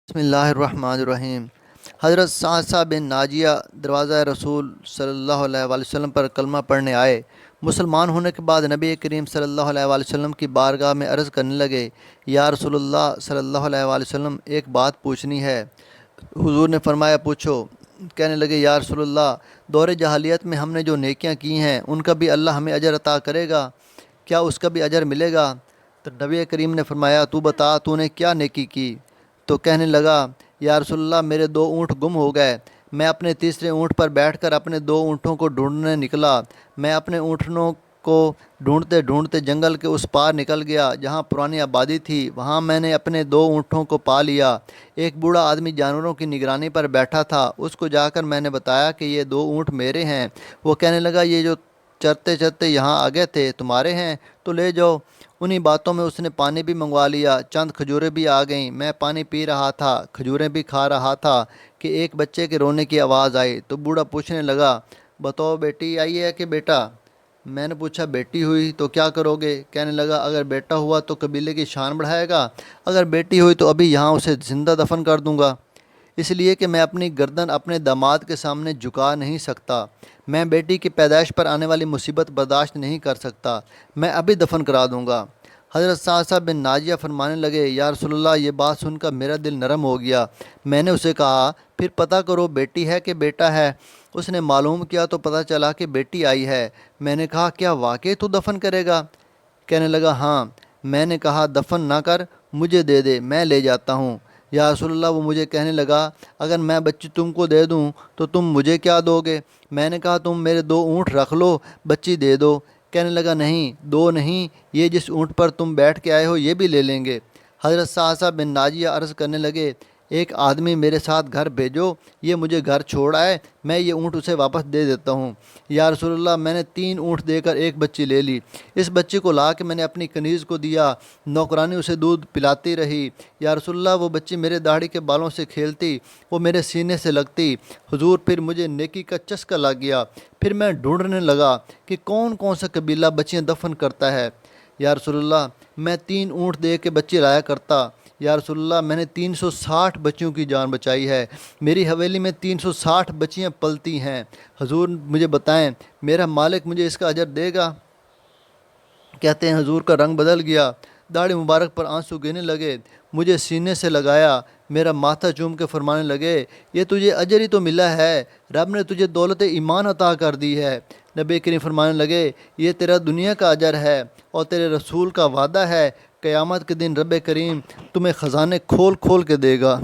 بسم اللہ الرحمن الرحیم۔ حضرت سعد بن ناجیہ دروازہ رسول صلی اللہ علیہ وآلہ وسلم پر کلمہ پڑھنے آئے۔ مسلمان ہونے کے بعد نبی کریم صلی اللہ علیہ وآلہ وسلم کی بارگاہ میں عرض کرنے لگے، یا رسول اللہ صلی اللہ علیہ وآلہ وسلم، ایک بات پوچھنی ہے۔ حضور نے فرمایا، پوچھو۔ کہنے لگے، یا رسول اللہ، دور جاہلیت میں ہم نے جو نیکیاں کی ہیں ان کا بھی اللہ ہمیں اجر عطا کرے گا؟ کیا اس کا بھی اجر ملے گا؟ تو نبی کریم نے فرمایا، تو بتا، تو نے کیا نیکی کی؟ تو کہنے لگا، یا رسول اللہ، میرے 2 اونٹ گم ہو گئے۔ میں اپنے تیسرے اونٹ پر بیٹھ کر اپنے 2 اونٹوں کو ڈھونڈنے نکلا۔ میں اپنے اونٹوں کو ڈھونڈتے ڈھونڈتے جنگل کے اس پار نکل گیا جہاں پرانی آبادی تھی۔ وہاں میں نے اپنے 2 اونٹوں کو پا لیا۔ ایک بوڑھا آدمی جانوروں کی نگرانی پر بیٹھا تھا۔ اس کو جا کر میں نے بتایا کہ یہ 2 اونٹ میرے ہیں۔ وہ کہنے لگا، یہ جو چرتے چرتے یہاں آ گئے تھے تمہارے ہیں؟ تو لے جاؤ۔ انہی باتوں میں اس نے پانی بھی منگوا لیا۔ چند کھجوریں بھی آ گئیں۔ میں پانی پی رہا تھا، کھجوریں بھی کھا رہا تھا کہ ایک بچے کے رونے کی آواز آئی۔ تو بوڑھا پوچھنے لگا، بتاؤ، بیٹی آئی ہے کہ بیٹا؟ میں نے پوچھا، بیٹی ہوئی تو کیا کرو گے؟ کہنے لگا، اگر بیٹا ہوا تو قبیلے کی شان بڑھائے گا، اگر بیٹی ہوئی تو ابھی یہاں اسے زندہ دفن کر دوں گا، اس لیے کہ میں اپنی گردن اپنے داماد کے سامنے جھکا نہیں سکتا۔ میں بیٹی کی پیدائش پر آنے والی مصیبت برداشت نہیں کر سکتا۔ میں ابھی دفن کرا دوں گا۔ حضرت سعد بن ناجیہ فرمانے لگے، یا رسول اللہ، یہ بات سن کر میرا دل نرم ہو گیا۔ میں نے اسے کہا، پھر پتہ کرو بیٹی ہے کہ بیٹا ہے۔ اس نے معلوم کیا تو پتہ چلا کہ بیٹی آئی ہے۔ میں نے کہا، کیا واقعی تو دفن کرے گا؟ کہنے لگا، ہاں۔ میں نے کہا، دفن نہ کر، مجھے دے دے، میں لے جاتا ہوں۔ یا رسول اللہ، وہ مجھے کہنے لگا، اگر میں بچی تم کو دے دوں تو تم مجھے کیا دو گے؟ میں نے کہا، تم میرے 2 اونٹ رکھ لو، بچی دے دو۔ کہنے لگا، نہیں، 2 نہیں، یہ جس اونٹ پر تم بیٹھ کے آئے ہو یہ بھی لے لیں گے۔ حضرت سعد بن ناجیہ عرض کرنے لگے، ایک آدمی میرے ساتھ گھر بھیجو، یہ مجھے گھر چھوڑ آئے، میں یہ اونٹ اسے واپس دے دیتا ہوں۔ یا رسول اللہ، میں نے 3 اونٹ دے کر ایک بچی لے لی۔ اس بچی کو لا کے میں نے اپنی کنیز کو دیا، نوکرانی اسے دودھ پلاتی رہی۔ یا رسول اللہ، وہ بچی میرے داڑھی کے بالوں سے کھیلتی، وہ میرے سینے سے لگتی۔ حضور، پھر مجھے نیکی کا چسکا لگ گیا۔ پھر میں ڈھونڈنے لگا کہ کون کون سا قبیلہ بچیاں دفن کرتا ہے۔ یا رسول اللہ، میں 3 اونٹ دے کے بچی لایا کرتا۔ یا رسول اللہ، میں نے 360 بچیوں کی جان بچائی ہے۔ میری حویلی میں 360 بچیاں پلتی ہیں۔ حضور، مجھے بتائیں، میرا مالک مجھے اس کا اجر دے گا؟ کہتے ہیں حضور کا رنگ بدل گیا، داڑھی مبارک پر آنسو گرنے لگے، مجھے سینے سے لگایا، میرا ماتھا چوم کے فرمانے لگے، یہ تجھے اجر ہی تو ملا ہے، رب نے تجھے دولت ایمان عطا کر دی ہے۔ نبی کریم فرمانے لگے، یہ تیرا دنیا کا اجر ہے اور تیرے رسول کا وعدہ ہے، قیامت کے دن رب کریم تمہیں خزانے کھول کھول کے دے گا۔